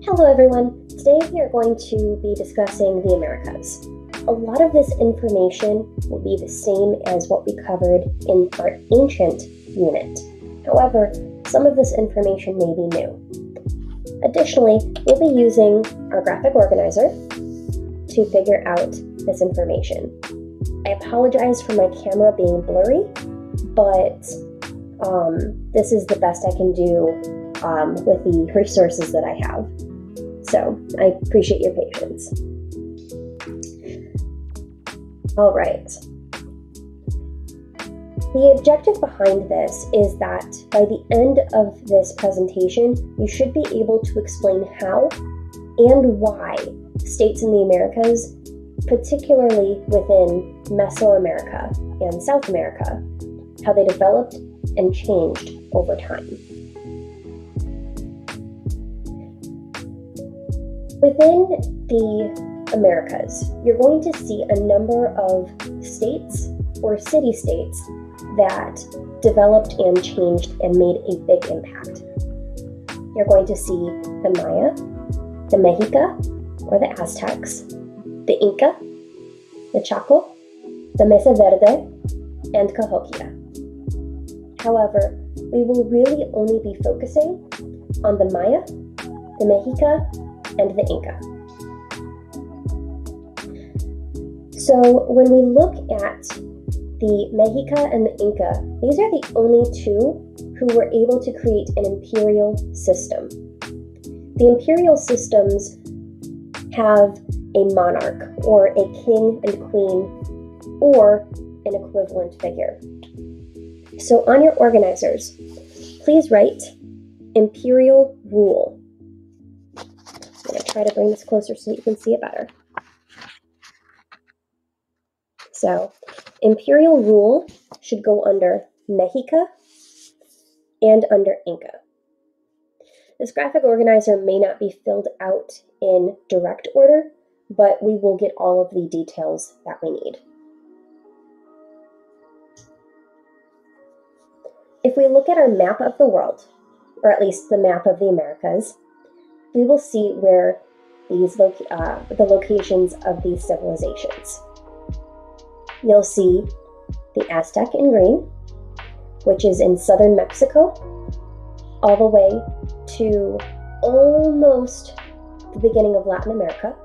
Hello everyone! Today we are going to be discussing the Americas. A lot of this information will be the same as what we covered in our ancient unit. However, some of this information may be new. Additionally, we'll be using our graphic organizer to figure out this information. I apologize for my camera being blurry, but this is the best I can do with the resources that I have. So I appreciate your patience. All right. The objective behind this is that by the end of this presentation, you should be able to explain how and why states in the Americas, particularly within Mesoamerica and South America, how they developed and changed over time. Within the Americas, you're going to see a number of states or city-states that developed and changed and made a big impact. You're going to see the Maya, the Mexica or the Aztecs, the Inca, the Chaco, the Mesa Verde, and Cahokia. However, we will really only be focusing on the Maya, the Mexica, and the Inca. So when we look at the Mexica and the Inca, these are the only two who were able to create an imperial system. The imperial systems have a monarch or a king and queen or an equivalent figure. So on your organizers, please write imperial rule. I'm going to try to bring this closer so you can see it better. So, imperial rule should go under Mexica and under Inca. This graphic organizer may not be filled out in direct order, but we will get all of the details that we need. If we look at our map of the world, or at least the map of the Americas, we will see where these the locations of these civilizations. You'll see the Aztec in green, which is in southern Mexico, all the way to almost the beginning of Latin America.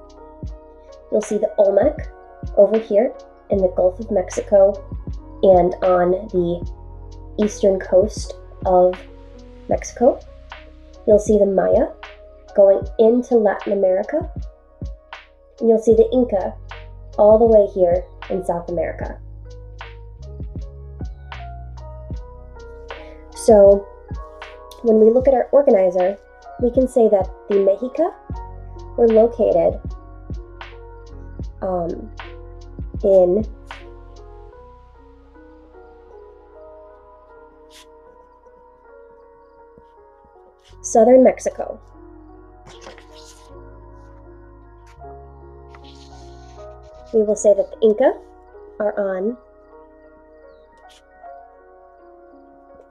You'll see the Olmec over here in the Gulf of Mexico and on the eastern coast of Mexico. You'll see the Maya going into Latin America, and you'll see the Inca all the way here in South America. So when we look at our organizer, we can say that the Mexica were located in southern Mexico. We will say that the Inca are on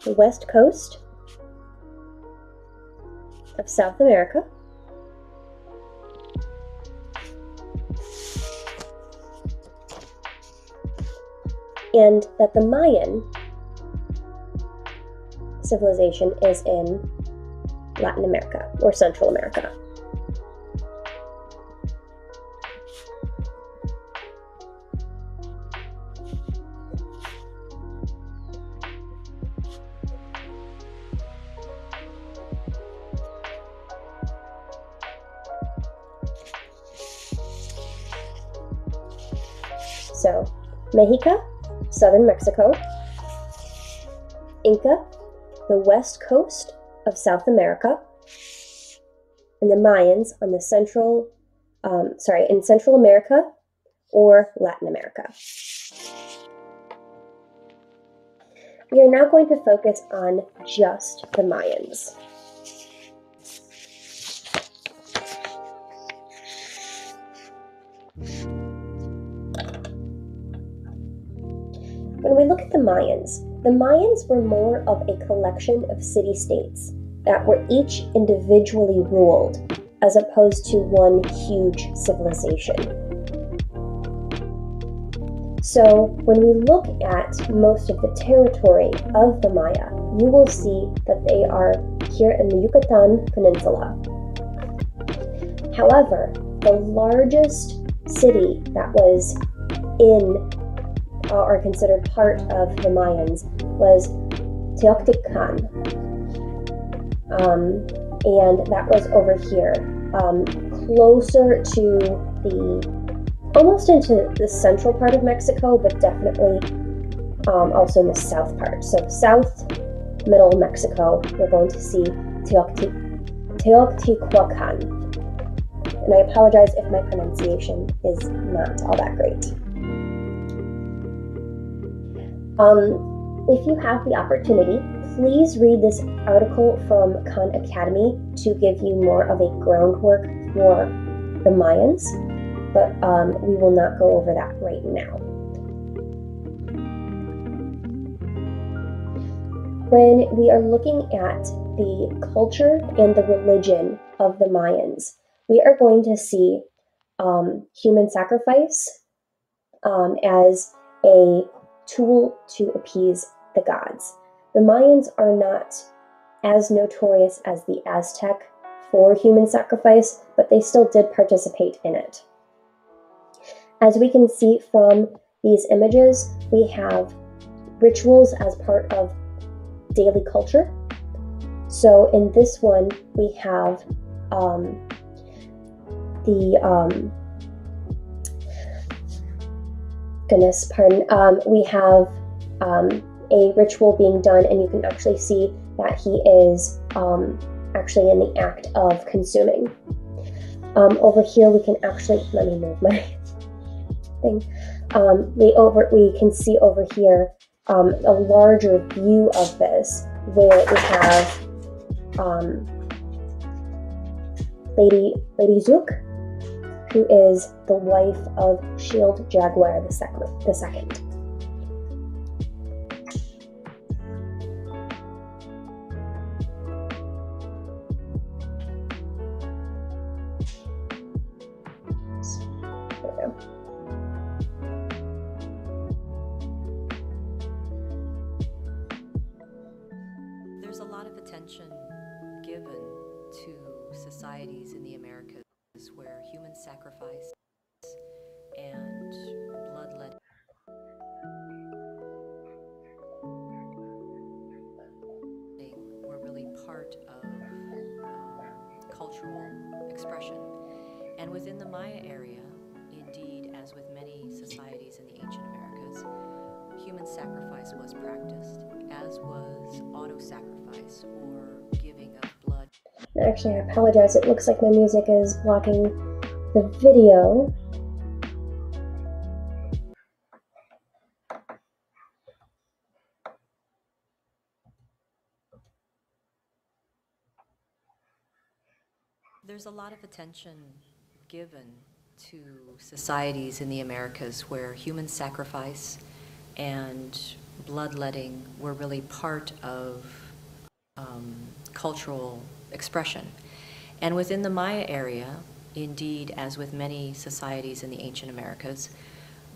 the west coast of South America. And that the Mayan civilization is in Latin America or Central America. So, Mexica, southern Mexico, Inca, the west coast of South America, and the Mayans on the in Central America or Latin America. We are now going to focus on just the Mayans. When we look at the Mayans were more of a collection of city-states that were each individually ruled as opposed to one huge civilization. So when we look at most of the territory of the Maya, you will see that they are here in the Yucatan Peninsula. However, the largest city that was in or considered part of the Mayans was Teotihuacan, and that was over here, closer to almost into the central part of Mexico, but definitely also in the south part. So south, middle Mexico, you're going to see Teotihuacan. And I apologize if my pronunciation is not all that great. If you have the opportunity, please read this article from Khan Academy to give you more of a groundwork for the Mayans, but we will not go over that right now. When we are looking at the culture and the religion of the Mayans, we are going to see human sacrifice as a tool to appease the gods. The Mayans are not as notorious as the Aztec for human sacrifice, but they still did participate in it. As we can see from these images, we have rituals as part of daily culture. So in this one, we have we have a ritual being done, and you can actually see that he is actually in the act of consuming. Over here, we can actually, let me move my thing. We can see over here a larger view of this, where we have Lady Zook, who is the wife of Shield Jaguar the second. There's a lot of attention given to societies in the Americas where human sacrifice and bloodletting were really part of cultural expression. And within the Maya area, indeed, as with many societies in the ancient Americas, human sacrifice was practiced, as was auto-sacrifice or giving of blood. Actually, I apologize. It looks like my music is blocking the video. There's a lot of attention given to societies in the Americas where human sacrifice and bloodletting were really part of cultural expression. And within the Maya area, indeed, as with many societies in the ancient Americas,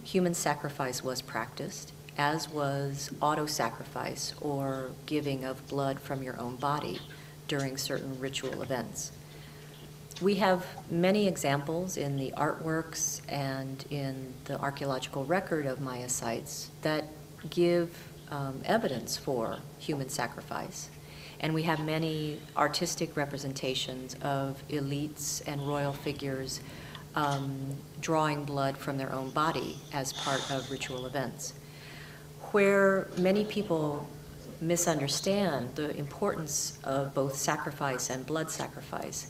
human sacrifice was practiced, as was auto-sacrifice or giving of blood from your own body during certain ritual events. We have many examples in the artworks and in the archaeological record of Maya sites that give evidence for human sacrifice. And we have many artistic representations of elites and royal figures drawing blood from their own body as part of ritual events. Where many people misunderstand the importance of both sacrifice and blood sacrifice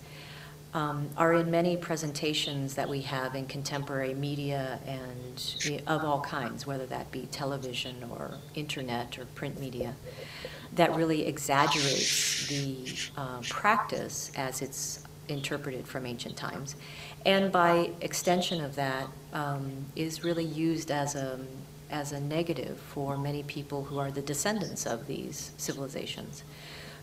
are in many presentations that we have in contemporary media and of all kinds, whether that be television or internet or print media, that really exaggerates the practice as it's interpreted from ancient times, and by extension of that is really used as a negative for many people who are the descendants of these civilizations.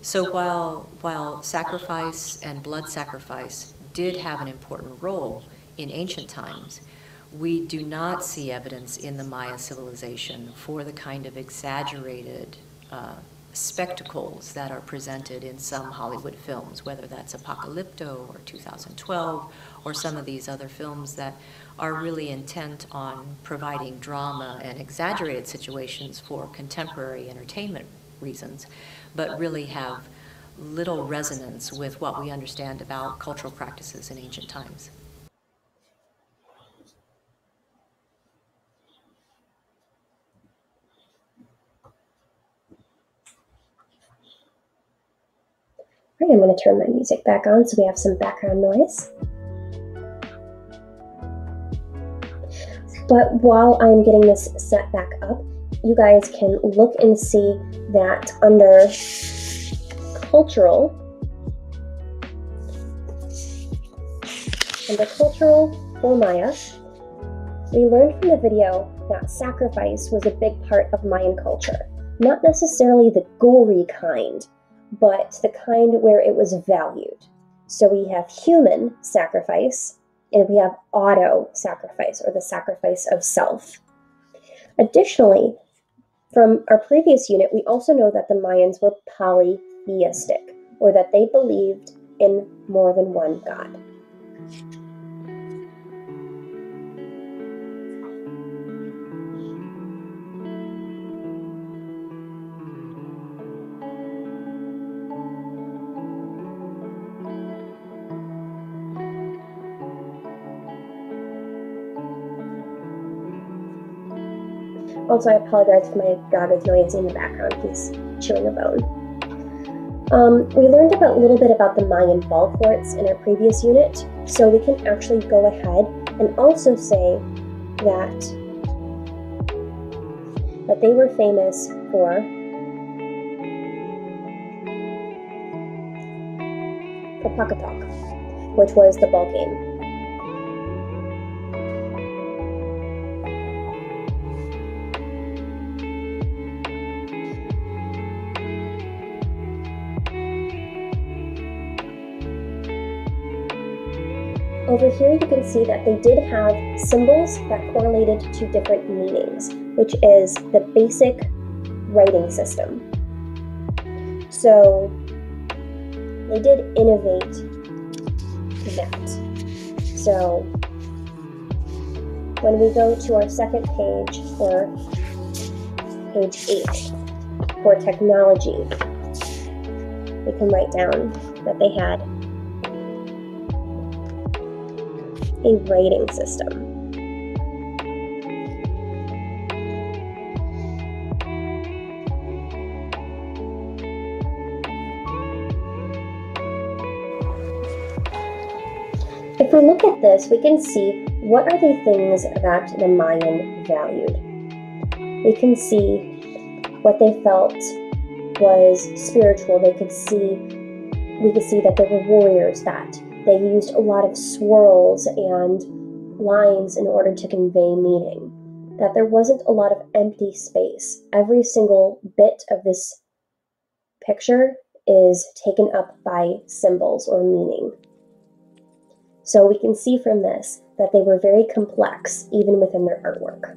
So while sacrifice and blood sacrifice did have an important role in ancient times, we do not see evidence in the Maya civilization for the kind of exaggerated spectacles that are presented in some Hollywood films, whether that's Apocalypto or 2012 or some of these other films that are really intent on providing drama and exaggerated situations for contemporary entertainment reasons, but really have little resonance with what we understand about cultural practices in ancient times. All right, I'm going to turn my music back on so we have some background noise. But while I'm getting this set back up, you guys can look and see that under cultural for Maya, we learned from the video that sacrifice was a big part of Mayan culture. Not necessarily the gory kind, but the kind where it was valued. So we have human sacrifice, and we have auto sacrifice, or the sacrifice of self. Additionally, from our previous unit, we also know that the Mayans were polytheistic, or that they believed in more than one god. Also, I apologize for my dog is noisy in the background. He's chewing a bone. We learned a little bit about the Mayan ball courts in our previous unit, so we can actually go ahead and also say that they were famous for Pakatok, which was the ball game. Over here you can see that they did have symbols that correlated to different meanings, which is the basic writing system. So they did innovate that. So when we go to our second page, or page 8, for technology, we can write down that they had a writing system. If we look at this, we can see what are the things that the Mayan valued. We can see what they felt was spiritual. We could see that there were warriors, that they used a lot of swirls and lines in order to convey meaning, that there wasn't a lot of empty space. Every single bit of this picture is taken up by symbols or meaning. So we can see from this that they were very complex, even within their artwork.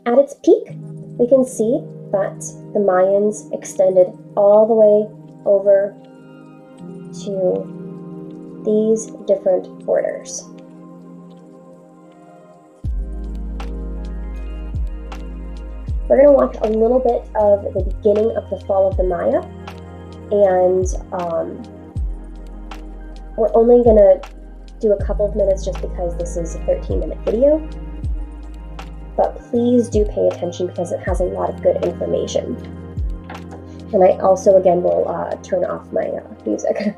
At its peak, we can see that the Mayans extended all the way over to these different borders. We're going to watch a little bit of the beginning of the fall of the Maya, and we're only going to do a couple of minutes just because this is a 13-minute video, but please do pay attention because it has a lot of good information. And I also, again, will turn off my music.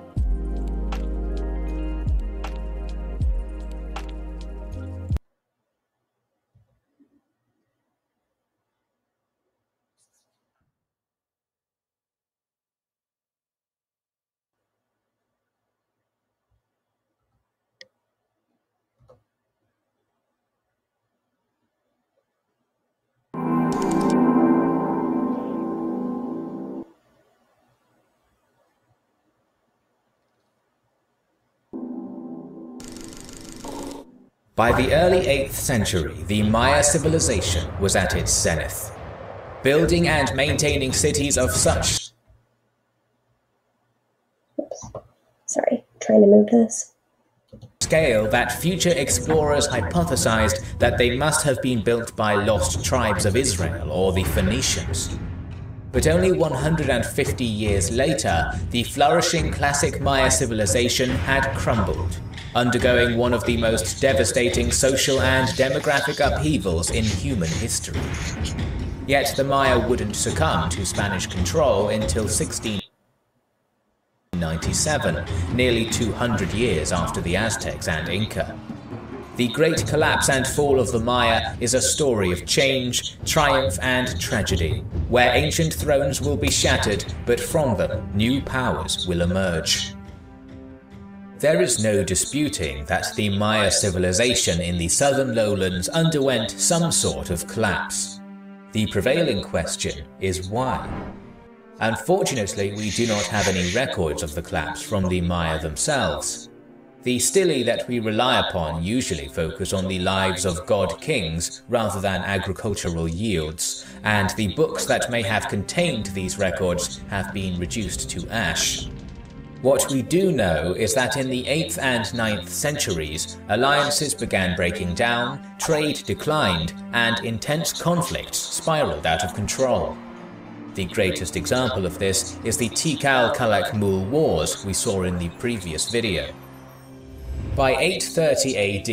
By the early 8th century, the Maya civilization was at its zenith, building and maintaining cities of such trying to move this. Scale that future explorers hypothesized that they must have been built by lost tribes of Israel or the Phoenicians. But only 150 years later, the flourishing classic Maya civilization had crumbled, undergoing one of the most devastating social and demographic upheavals in human history. Yet the Maya wouldn't succumb to Spanish control until 1697, nearly 200 years after the Aztecs and Inca. The great collapse and fall of the Maya is a story of change, triumph, and tragedy, where ancient thrones will be shattered, but from them, new powers will emerge. There is no disputing that the Maya civilization in the southern lowlands underwent some sort of collapse. The prevailing question is why. Unfortunately, we do not have any records of the collapse from the Maya themselves. The stelae that we rely upon usually focus on the lives of god-kings rather than agricultural yields, and the books that may have contained these records have been reduced to ash. What we do know is that in the 8th and 9th centuries, alliances began breaking down, trade declined, and intense conflicts spiraled out of control. The greatest example of this is the Tikal-Calakmul Wars we saw in the previous video. By 830 AD,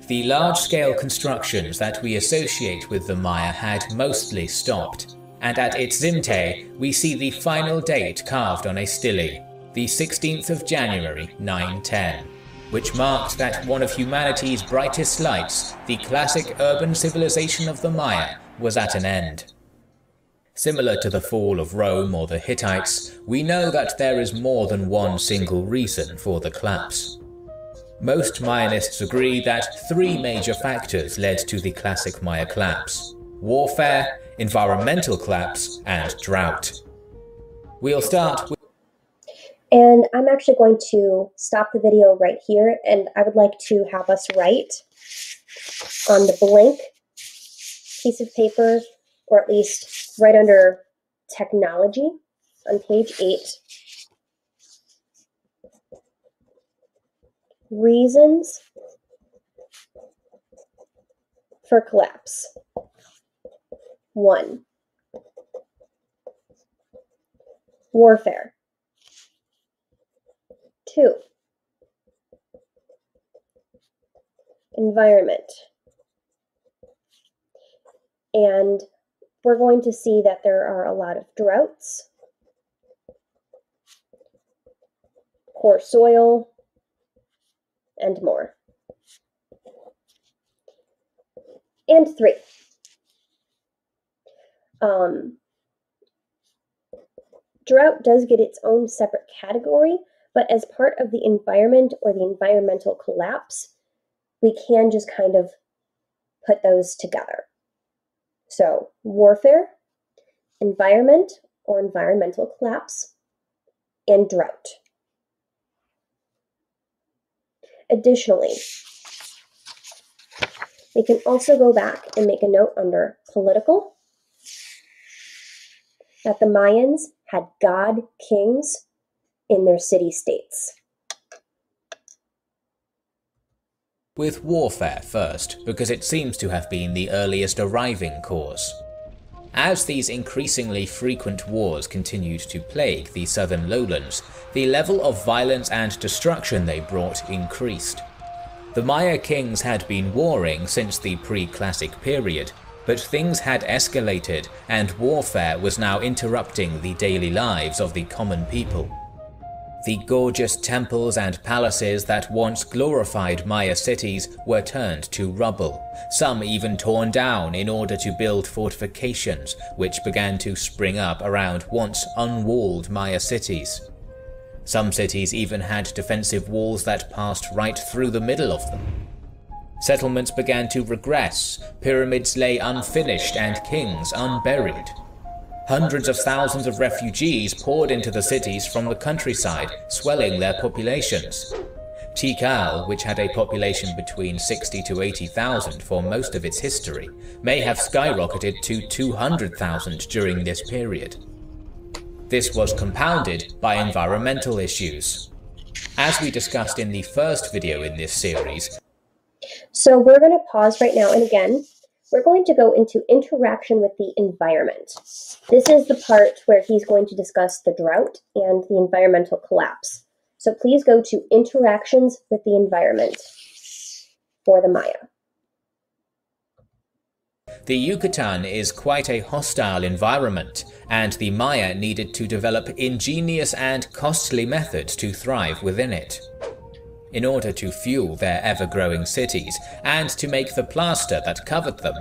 the large-scale constructions that we associate with the Maya had mostly stopped, and at Itzimte we see the final date carved on a stele, the 16th of January 910, which marked that one of humanity's brightest lights, the classic urban civilization of the Maya, was at an end. Similar to the fall of Rome or the Hittites, we know that there is more than one single reason for the collapse. Most Mayanists agree that 3 major factors led to the classic Maya collapse: warfare, environmental collapse, and drought. We'll start with... And I'm actually going to stop the video right here, and I would like to have us write on the blank piece of paper, or at least right under technology on page 8, reasons for collapse. 1, warfare. 2, environment. And we're going to see that there are a lot of droughts, poor soil, and more. And 3, drought does get its own separate category, but as part of the environment or the environmental collapse, we can just kind of put those together. So, warfare, environment or environmental collapse, and drought. Additionally, we can also go back and make a note under political that the Mayans had god-kings in their city-states. With warfare first, because it seems to have been the earliest arriving cause. As these increasingly frequent wars continued to plague the southern lowlands, the level of violence and destruction they brought increased. The Maya kings had been warring since the pre-classic period, but things had escalated and warfare was now interrupting the daily lives of the common people. The gorgeous temples and palaces that once glorified Maya cities were turned to rubble, some even torn down in order to build fortifications which began to spring up around once unwalled Maya cities. Some cities even had defensive walls that passed right through the middle of them. Settlements began to regress, pyramids lay unfinished and kings unburied. Hundreds of thousands of refugees poured into the cities from the countryside, swelling their populations. Tikal, which had a population between 60 to 80,000 for most of its history, may have skyrocketed to 200,000 during this period. This was compounded by environmental issues. As we discussed in the first video in this series. So we're going to pause right now, and again, we're going to go into interaction with the environment. This is the part where he's going to discuss the drought and the environmental collapse. So please go to interactions with the environment for the Maya. The Yucatan is quite a hostile environment, and the Maya needed to develop ingenious and costly methods to thrive within it. In order to fuel their ever-growing cities and to make the plaster that covered them,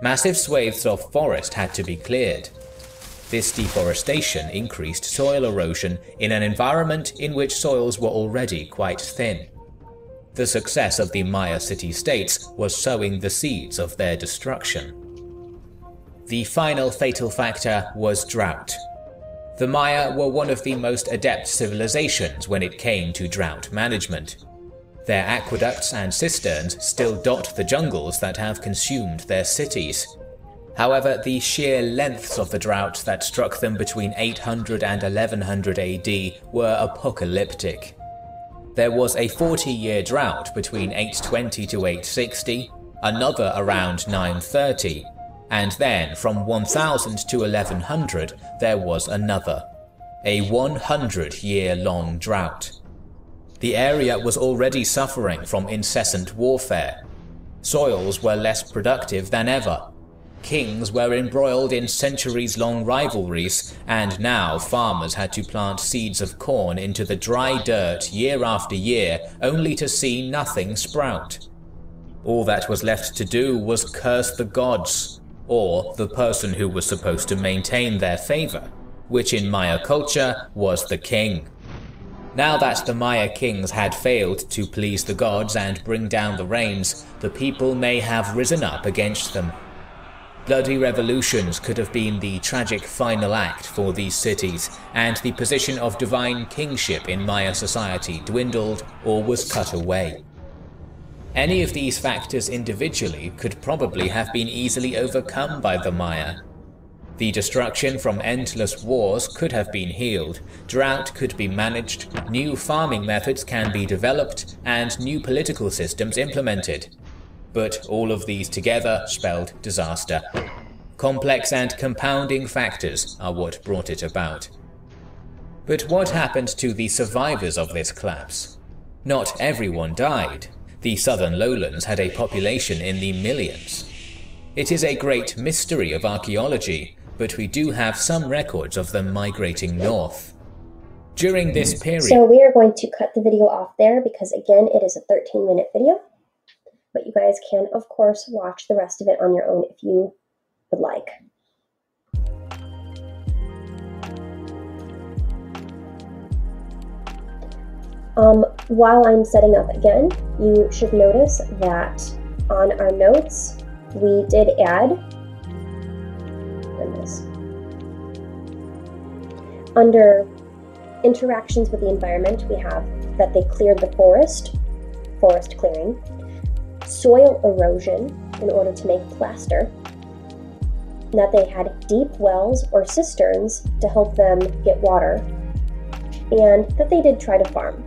massive swathes of forest had to be cleared. This deforestation increased soil erosion in an environment in which soils were already quite thin. The success of the Maya city-states was sowing the seeds of their destruction. The final fatal factor was drought. The Maya were one of the most adept civilizations when it came to drought management. Their aqueducts and cisterns still dot the jungles that have consumed their cities. However, the sheer lengths of the drought that struck them between 800 and 1100 AD were apocalyptic. There was a 40-year drought between 820 to 860, another around 930, and then from 1000 to 1100 there was another, a 100-year-long drought. The area was already suffering from incessant warfare. Soils were less productive than ever. Kings were embroiled in centuries-long rivalries, and now farmers had to plant seeds of corn into the dry dirt year after year only to see nothing sprout. All that was left to do was curse the gods, or the person who was supposed to maintain their favor, which in Maya culture was the king. Now that the Maya kings had failed to please the gods and bring down the rains, the people may have risen up against them. Bloody revolutions could have been the tragic final act for these cities, and the position of divine kingship in Maya society dwindled or was cut away. Any of these factors individually could probably have been easily overcome by the Maya. The destruction from endless wars could have been healed, drought could be managed, new farming methods can be developed, and new political systems implemented. But all of these together spelled disaster. Complex and compounding factors are what brought it about. But what happened to the survivors of this collapse? Not everyone died. The southern lowlands had a population in the millions. It is a great mystery of archaeology, but we do have some records of them migrating north. During this period... So we are going to cut the video off there because, again, it is a 13-minute video. But you guys can, of course, watch the rest of it on your own if you would like. While I'm setting up again, you should notice that on our notes, we did add, under interactions with the environment, we have that they cleared the forest clearing, soil erosion in order to make plaster, that they had deep wells or cisterns to help them get water, and that they did try to farm.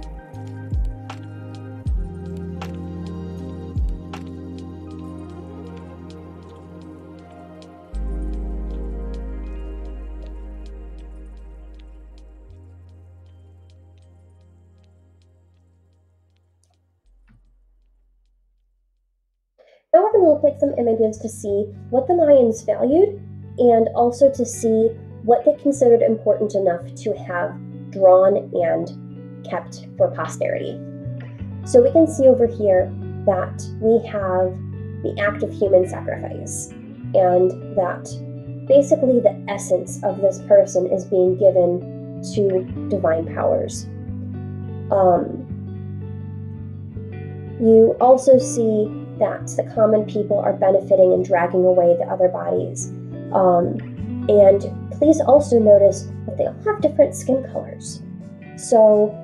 Now we're going to look at some images to see what the Mayans valued and also to see what they considered important enough to have drawn and kept for posterity. So we can see over here that we have the act of human sacrifice, and that basically the essence of this person is being given to divine powers. You also see that the common people are benefiting and dragging away the other bodies. And please also notice that they all have different skin colors. So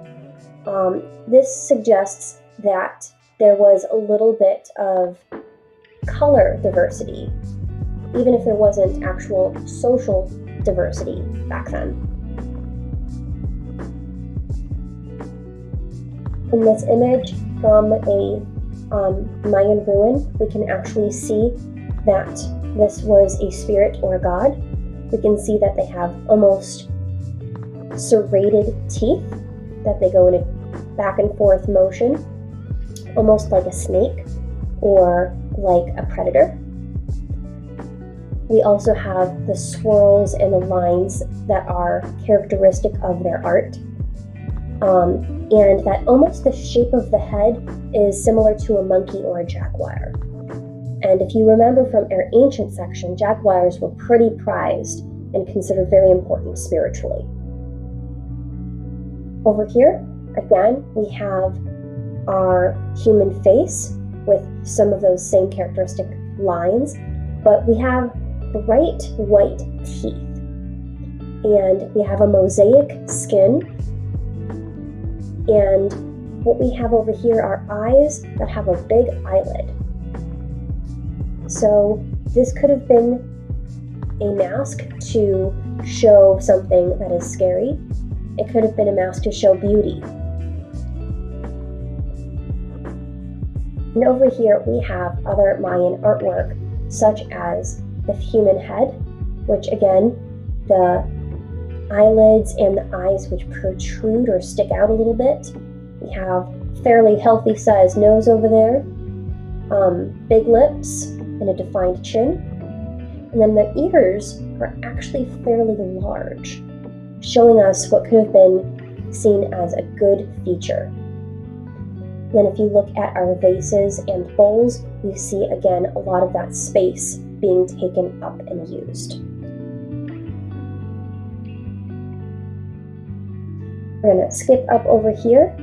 this suggests that there was a little bit of color diversity, even if there wasn't actual social diversity back then. In this image from a Mayan ruin, we can actually see that this was a spirit or a god. We can see that they have almost serrated teeth, that they go in a back and forth motion, almost like a snake or like a predator. We also have the swirls and the lines that are characteristic of their art. And that almost the shape of the head is similar to a monkey or a jaguar. And if you remember from our ancient section, jaguars were pretty prized and considered very important spiritually. Over here, again, we have our human face with some of those same characteristic lines, but we have bright white teeth. And we have a mosaic skin. And what we have over here are eyes that have a big eyelid. So this could have been a mask to show something that is scary. It could have been a mask to show beauty. And over here we have other Mayan artwork, such as the human head, which again, the eyelids and the eyes which protrude or stick out a little bit. We have fairly healthy sized nose over there, big lips, and a defined chin. And then the ears are actually fairly large, showing us what could have been seen as a good feature. Then if you look at our vases and bowls, you see again a lot of that space being taken up and used. We're going to skip up over here,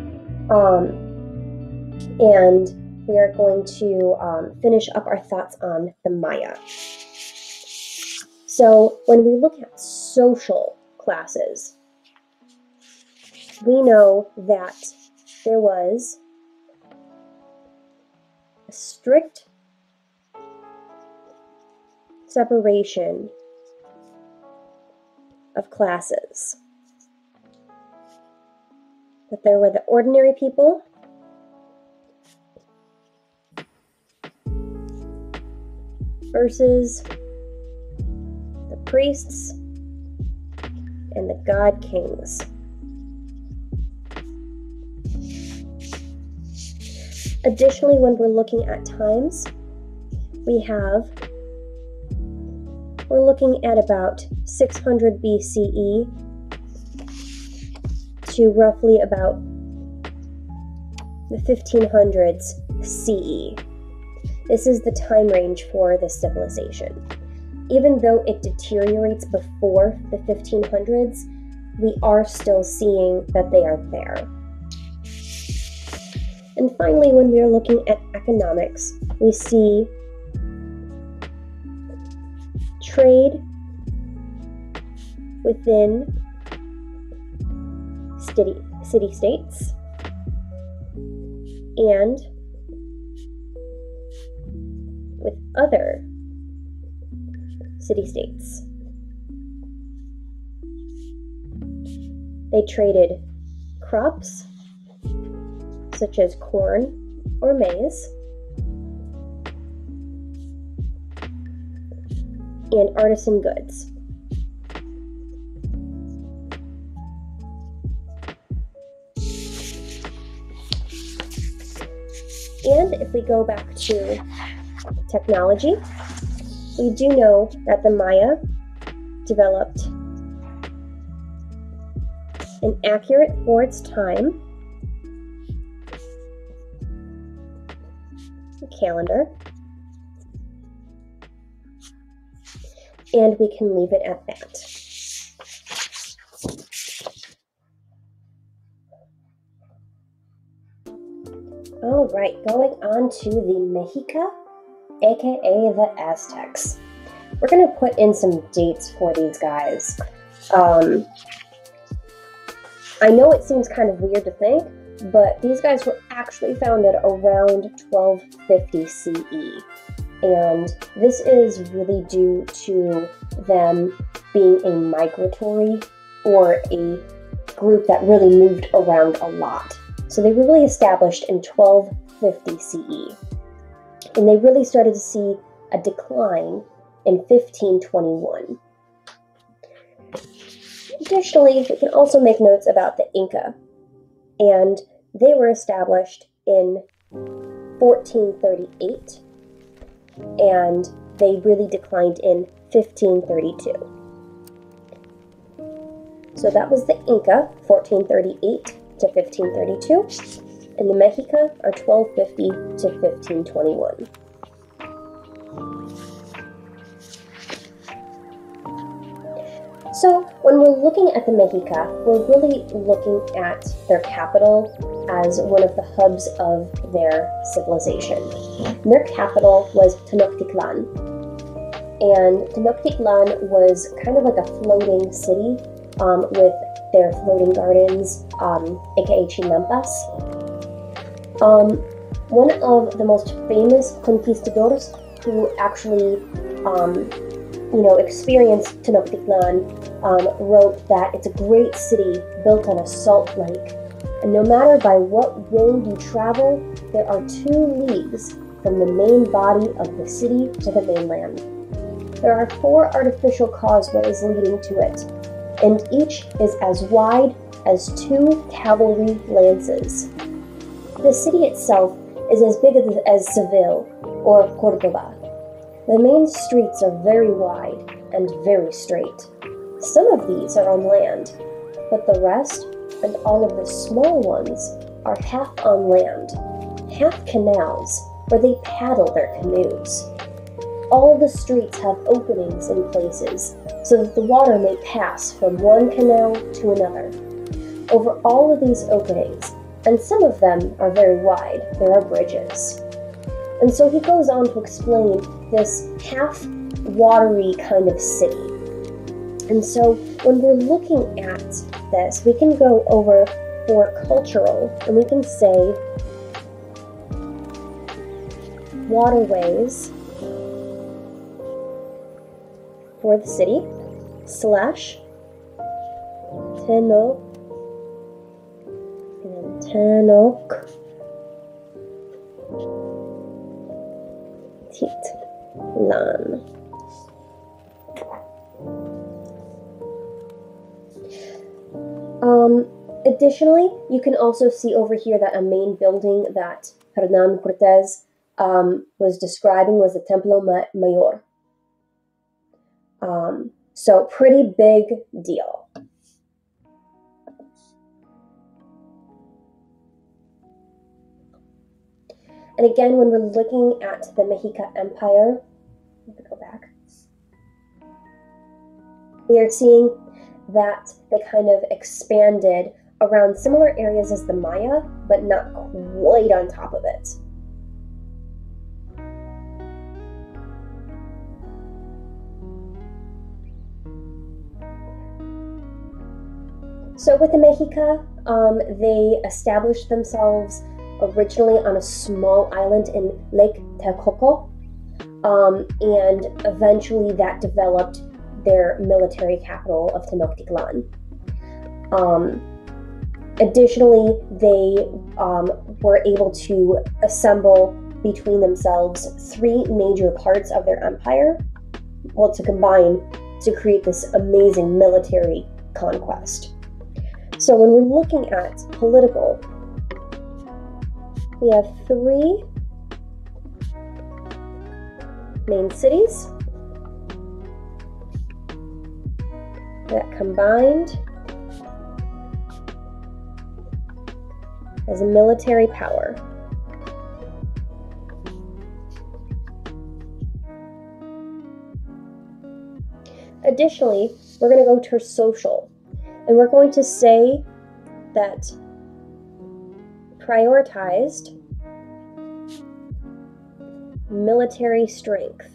and we are going to finish up our thoughts on the Maya. So when we look at social classes, we know that there was a strict separation of classes. That there were the ordinary people, versus the priests and the god kings. Additionally, when we're looking at times, we're looking at about 600 BCE to roughly about the 1500s CE. This is the time range for this civilization. Even though it deteriorates before the 1500s, we are still seeing that they are there. And finally, when we are looking at economics, we see trade within city-states and with other city-states. They traded crops such as corn or maize and artisan goods. And if we go back to technology, we do know that the Maya developed an accurate for its time calendar, and we can leave it at that. All right, going on to the Mexica, aka the Aztecs. We're going to put in some dates for these guys. I know it seems kind of weird to think, but these guys were actually founded around 1250 CE. And this is really due to them being a migratory or a group that really moved around a lot. So they were really established in 1250 CE. And they really started to see a decline in 1521. Additionally, we can also make notes about the Inca, and they were established in 1438, and they really declined in 1532. So that was the Inca, 1438 to 1532, and the Mexica are 1250 to 1521. So when we're looking at the Mexica, we're really looking at their capital as one of the hubs of their civilization. Their capital was Tenochtitlan, and Tenochtitlan was kind of like a floating city with their floating gardens, aka Chinampas. One of the most famous conquistadors who actually experienced Tenochtitlan wrote that it's a great city built on a salt lake, and no matter by what road you travel, there are 2 leagues from the main body of the city to the mainland. There are 4 artificial causeways leading to it, and each is as wide as 2 cavalry lances. The city itself is as big as Seville or Cordoba. The main streets are very wide and very straight. Some of these are on land, but the rest, and all of the small ones, are half on land, half canals where they paddle their canoes. All the streets have openings in places so that the water may pass from one canal to another. Over all of these openings, and some of them are very wide, there are bridges. And so he goes on to explain this half-watery kind of city. And so when we're looking at this, we can go over for cultural, and we can say waterways for the city / Tenochtitlan. Additionally, you can also see over here that a main building that Hernan Cortez was describing was the Templo Mayor. So pretty big deal. And again, when we're looking at the Mexica Empire, let me go back. We are seeing that they kind of expanded around similar areas as the Maya, but not quite on top of it. So with the Mexica, they established themselves originally on a small island in Lake Texcoco, and eventually that developed their military capital of Tenochtitlan. Additionally, they were able to assemble between themselves 3 major parts of their empire, well, to combine to create this amazing military conquest. So when we're looking at political, we have 3 main cities that combined as a military power. Additionally, we're going to go to social, and we're going to say that prioritized military strength.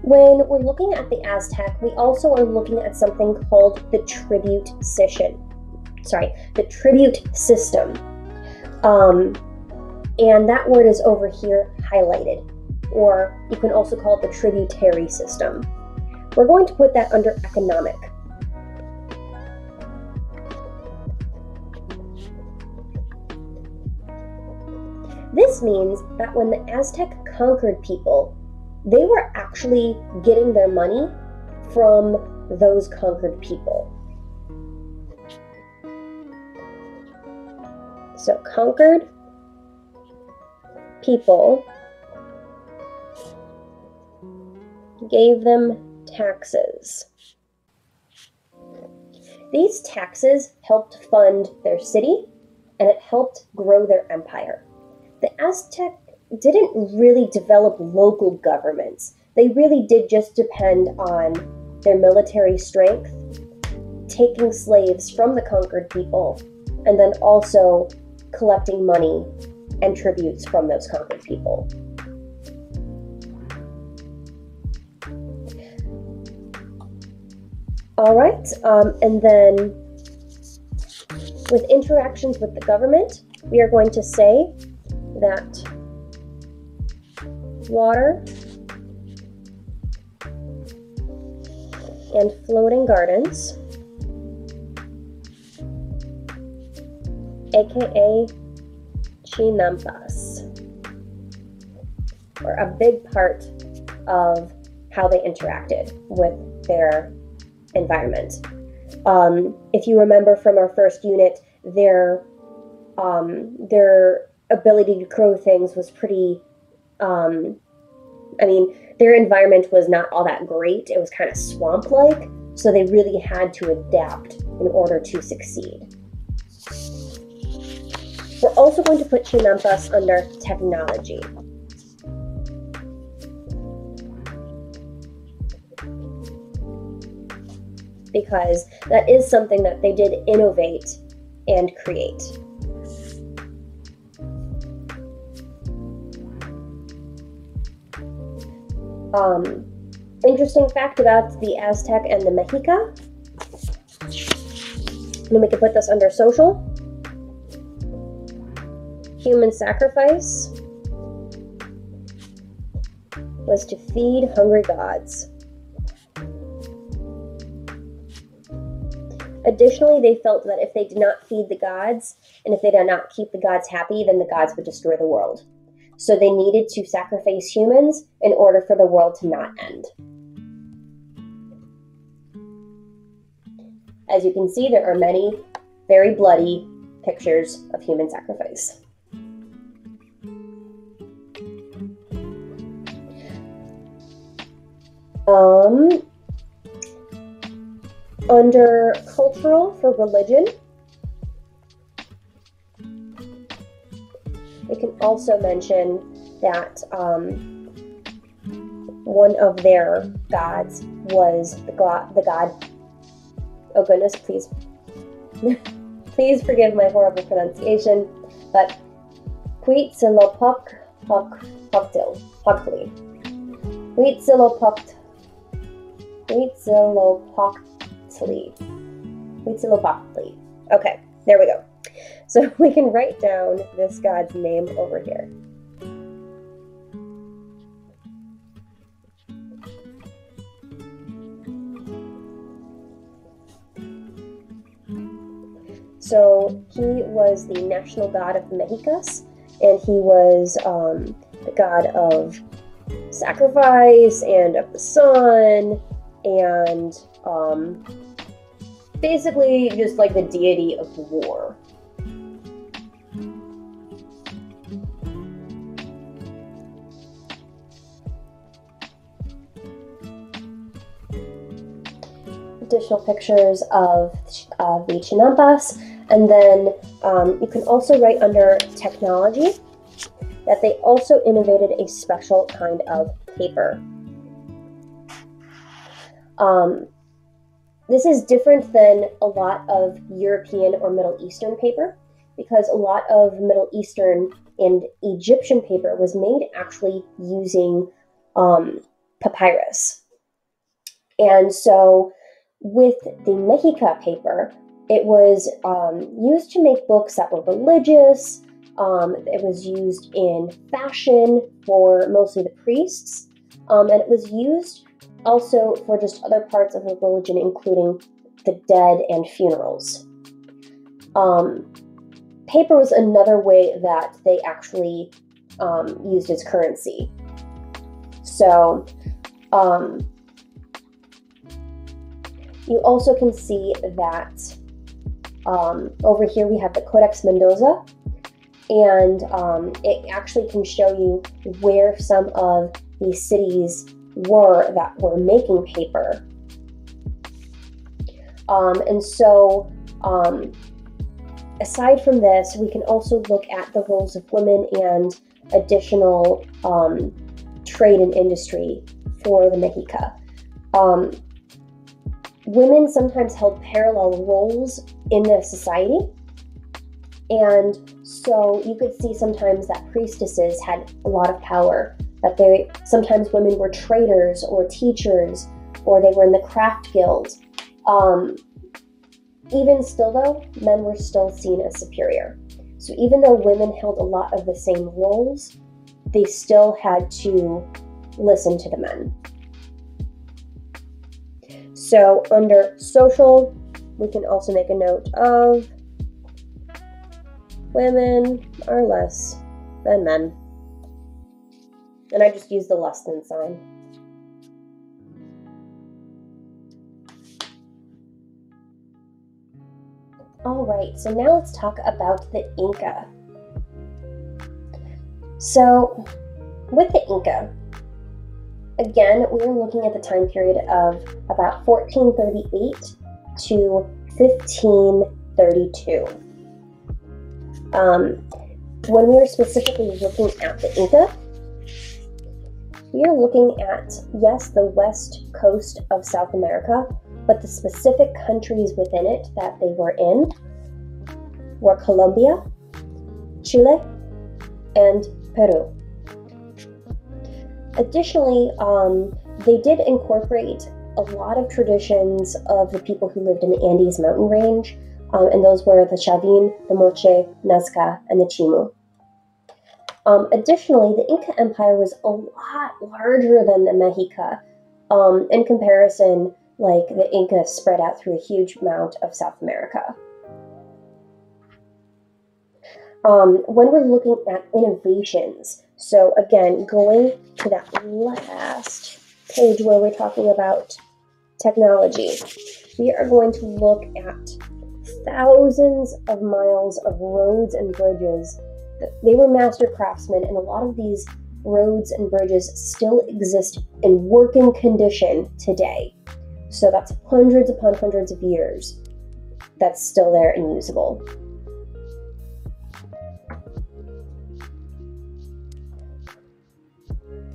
When we're looking at the Aztec, we also are looking at something called the tribute system. And that word is over here highlighted, or you can also call it the tributary system. We're going to put that under economic. This means that when the Aztec conquered people, they were actually getting their money from those conquered people. So conquered people gave them taxes. These taxes helped fund their city, and it helped grow their empire. The Aztec didn't really develop local governments. They really did just depend on their military strength, taking slaves from the conquered people, and then also collecting money and tributes from those conquered people. All right, and then with interactions with the government, we are going to say that water and floating gardens, aka chinampas, were a big part of how they interacted with their environment. If you remember from our first unit, their ability to grow things was pretty, their environment was not all that great. It was kind of swamp-like, so they really had to adapt in order to succeed. We're also going to put chinampas under technology. Because that is something that they did innovate and create. Interesting fact about the Aztec and the Mexica. And we can put this under social. Human sacrifice was to feed hungry gods. Additionally, they felt that if they did not feed the gods, and if they did not keep the gods happy, then the gods would destroy the world. So they needed to sacrifice humans in order for the world to not end. As you can see, there are many very bloody pictures of human sacrifice. Under cultural for religion, we can also mention that one of their gods was the god. Oh goodness, please, please forgive my horrible pronunciation, but Huitzilopochtli. Huitzilopochtli. Okay, there we go. So we can write down this god's name over here. So he was the national god of the Mexicas, and he was the god of sacrifice and of the sun, and basically just like the deity of war. Additional pictures of the chinampas, and then you can also write under technology that they also innovated a special kind of paper. This is different than a lot of European or Middle Eastern paper, because a lot of Middle Eastern and Egyptian paper was made actually using papyrus. And so with the Mexica paper, it was used to make books that were religious. It was used in fashion for mostly the priests. And it was used also for just other parts of the religion, including the dead and funerals. Paper was another way that they actually used as currency. So you also can see that over here we have the Codex Mendoza, and it actually can show you where some of these cities were that were making paper. And so aside from this, we can also look at the roles of women and additional trade and industry for the Mexica. Women sometimes held parallel roles in the society, and so you could see sometimes that priestesses had a lot of power, that sometimes women were traders or teachers, or they were in the craft guild. Even still though, men were still seen as superior. So even though women held a lot of the same roles, they still had to listen to the men. So under social, we can also make a note of women are less than men. And I just use the less than sign. All right, so now let's talk about the Inca. So with the Inca, again, we are looking at the time period of about 1438 to 1532. When we are specifically looking at the Inca, we are looking at, yes, the west coast of South America, but the specific countries within it that they were in were Colombia, Chile, and Peru. Additionally, they did incorporate a lot of traditions of the people who lived in the Andes mountain range, and those were the Chavin, the Moche, Nazca, and the Chimu. Additionally, the Inca Empire was a lot larger than the Mexica. In comparison, like the Inca spread out through a huge amount of South America. When we're looking at innovations, so again, going to that last page where we're talking about technology, we are going to look at thousands of miles of roads and bridges. They were master craftsmen, and a lot of these roads and bridges still exist in working condition today. So that's hundreds upon hundreds of years that's still there and usable.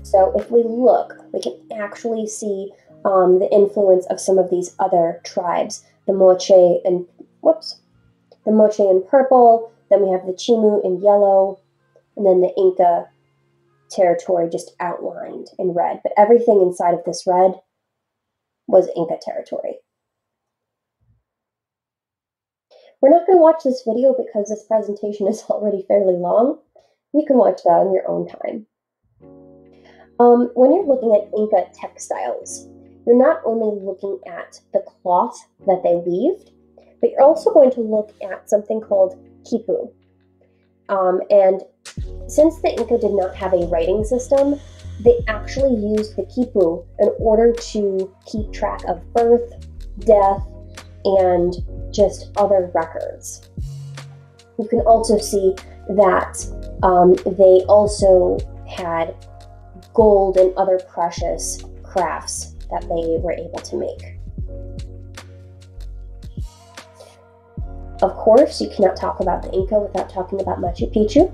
So if we look, we can actually see the influence of some of these other tribes. The Moche in purple, then we have the Chimu in yellow, and then the Inca territory just outlined in red. But everything inside of this red was Inca territory. We're not going to watch this video because this presentation is already fairly long. You can watch that on your own time. When you're looking at Inca textiles, you're not only looking at the cloth that they weaved, but you're also going to look at something called quipu. And since the Inca did not have a writing system, they actually used the quipu in order to keep track of birth, death, and just other records. You can also see that they also had gold and other precious crafts that they were able to make. Of course, you cannot talk about the Inca without talking about Machu Picchu.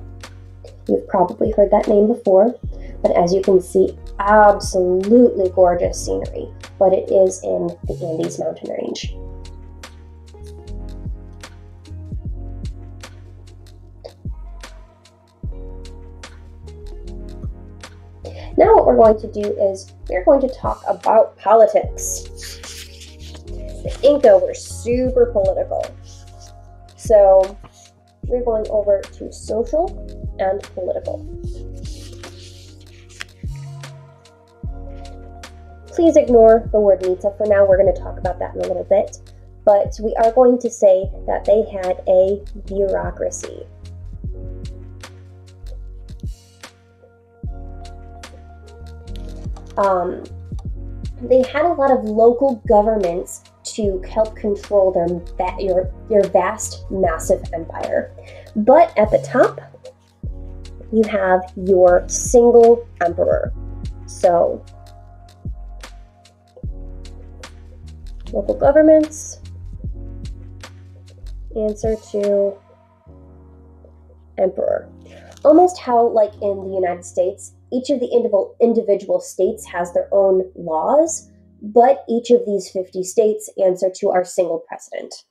You've probably heard that name before, but as you can see, absolutely gorgeous scenery, but it is in the Andes mountain range. what we're going to do is we're going to talk about politics. The Inca were super political. So we're going over to social and political. Please ignore the word Mita for now. We're going to talk about that in a little bit. But we are going to say that they had a bureaucracy. They had a lot of local governments to help control your vast, massive empire. But at the top, you have your single emperor. So, local governments, answer to emperor. Almost how, like in the United States, each of the individual states has their own laws, but each of these 50 states answer to our single president.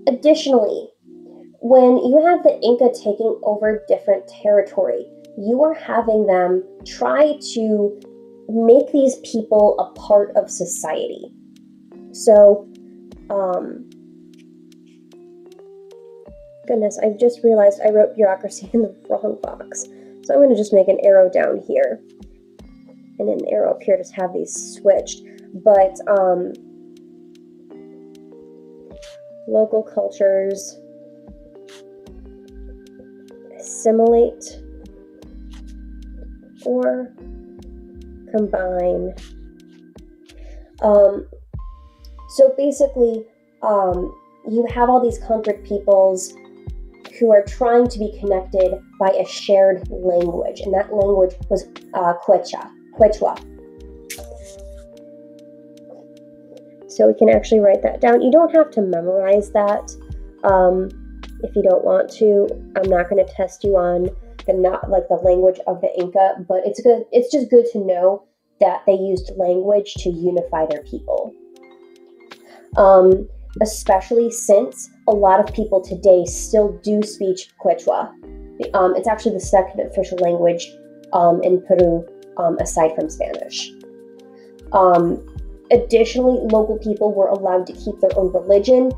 Additionally, when you have the Inca taking over different territory, you are having them try to make these people a part of society. So, goodness, I just realized I wrote bureaucracy in the wrong box. So I'm going to just make an arrow down here and an arrow up here to have these switched. But, local cultures, assimilate, or combine. So basically, you have all these conquered peoples who are trying to be connected by a shared language, and that language was Quechua. So we can actually write that down. You don't have to memorize that if you don't want to. I'm not going to test you on the language of the Inca, but it's good. It's just good to know that they used language to unify their people. Especially since a lot of people today still do speak Quechua. It's actually the second official language in Peru, aside from Spanish. Additionally, local people were allowed to keep their own religion,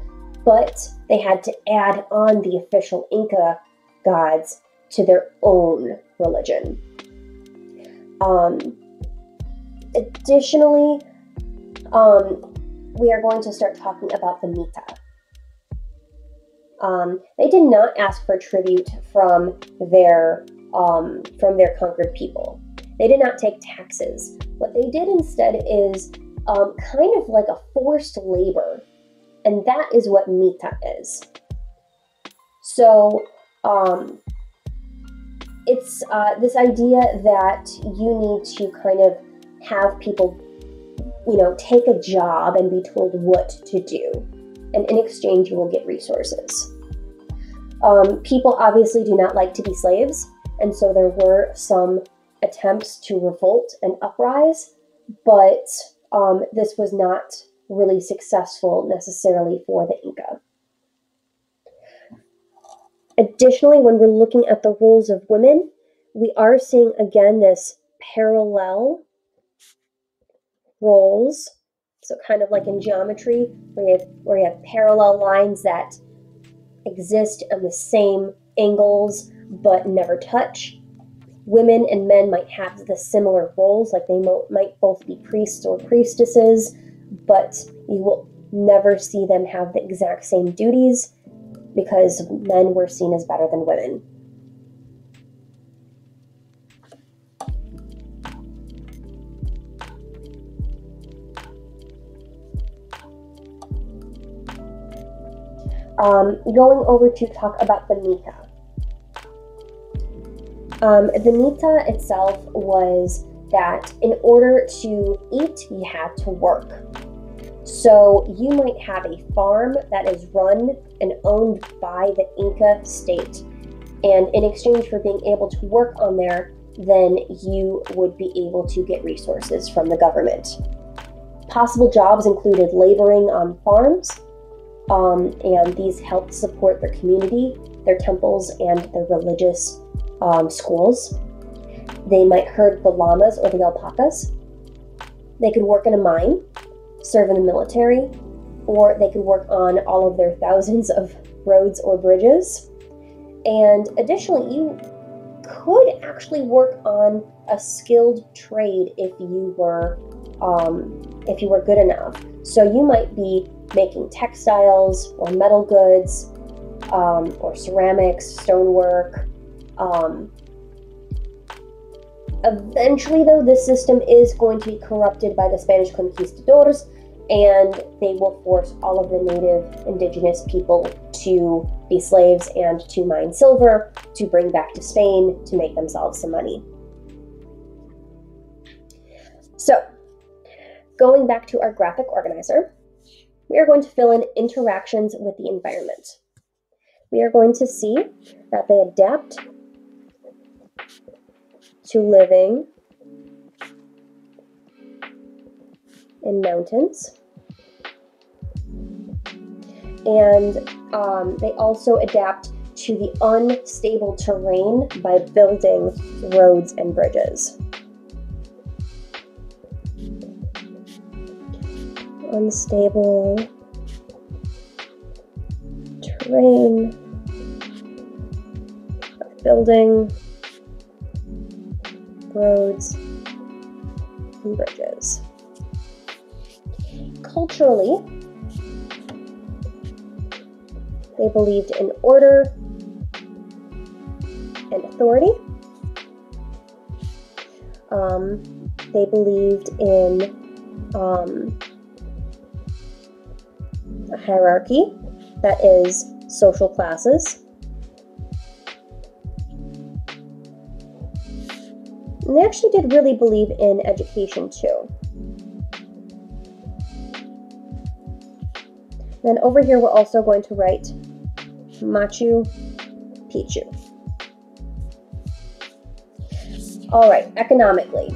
but they had to add on the official Inca gods to their own religion. Additionally, we are going to start talking about the Mita. They did not ask for tribute from their conquered people. They did not take taxes. What they did instead is kind of like a forced labor, and that is what Mita is. So it's this idea that you need to kind of have people, take a job and be told what to do, and in exchange you will get resources. People obviously do not like to be slaves, and so there were some attempts to revolt and uprise, but this was not really successful necessarily for the Inca. Additionally, when we're looking at the roles of women, we are seeing again this parallel roles. So kind of like in geometry, where you have parallel lines that exist on the same angles but never touch. Women and men might have the similar roles, like they might both be priests or priestesses, but you will never see them have the exact same duties because men were seen as better than women. Going over to talk about the Mita. The Mita itself was that in order to eat, you had to work. So you might have a farm that is run and owned by the Inca state. And in exchange for being able to work on there, then you would be able to get resources from the government. Possible jobs included laboring on farms, and these helped support their community, their temples, and their religious schools. They might herd the llamas or the alpacas. They could work in a mine, serve in the military, or they could work on all of their thousands of roads or bridges. And additionally, you could actually work on a skilled trade if you were good enough. So you might be making textiles or metal goods, or ceramics, stonework. Eventually, though, this system is going to be corrupted by the Spanish conquistadors, and they will force all of the native indigenous people to be slaves and to mine silver to bring back to Spain to make themselves some money. So, going back to our graphic organizer, we are going to fill in interactions with the environment. We are going to see that they adapt to living in mountains, and they also adapt to the unstable terrain by building roads and bridges. Unstable terrain by building roads and bridges. Culturally, they believed in order and authority. They believed in a hierarchy, that is, social classes. And they actually did really believe in education too. Then over here, we're also going to write Machu Picchu. All right, economically.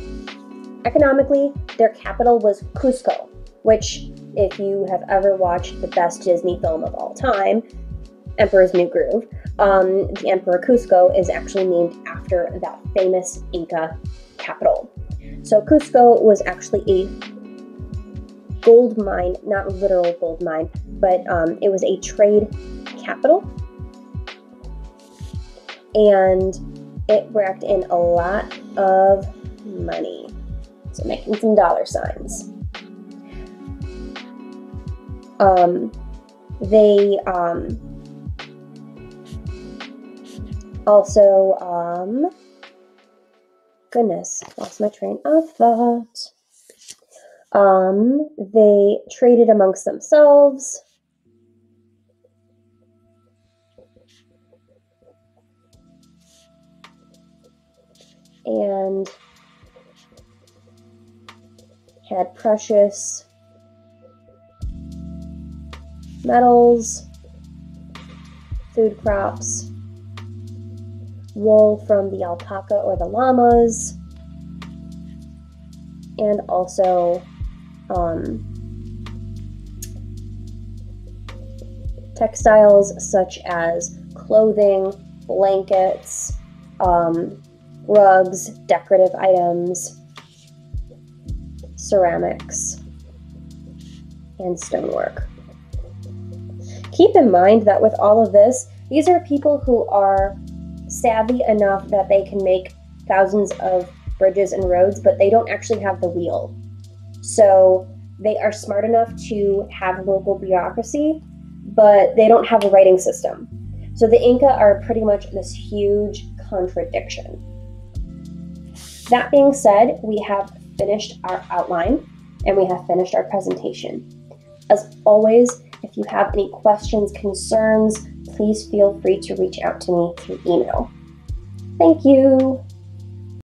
Economically, their capital was Cusco, which, if you have ever watched the best Disney film of all time, Emperor's New Groove, the Emperor Cusco is actually named after that famous Inca capital. So Cusco was actually a gold mine, not a literal gold mine, but it was a trade capital, and it racked in a lot of money. So making some dollar signs. They also, goodness, lost my train of thought. They traded amongst themselves. And had precious metals, food crops, wool from the alpaca or the llamas, and also textiles such as clothing, blankets, rugs, decorative items, ceramics, and stonework. Keep in mind that with all of this, these are people who are savvy enough that they can make thousands of bridges and roads, but they don't actually have the wheel. So they are smart enough to have local bureaucracy, but they don't have a writing system. So the Inca are pretty much this huge contradiction. That being said, we have finished our outline and we have finished our presentation. As always, if you have any questions, concerns, please feel free to reach out to me through email. Thank you.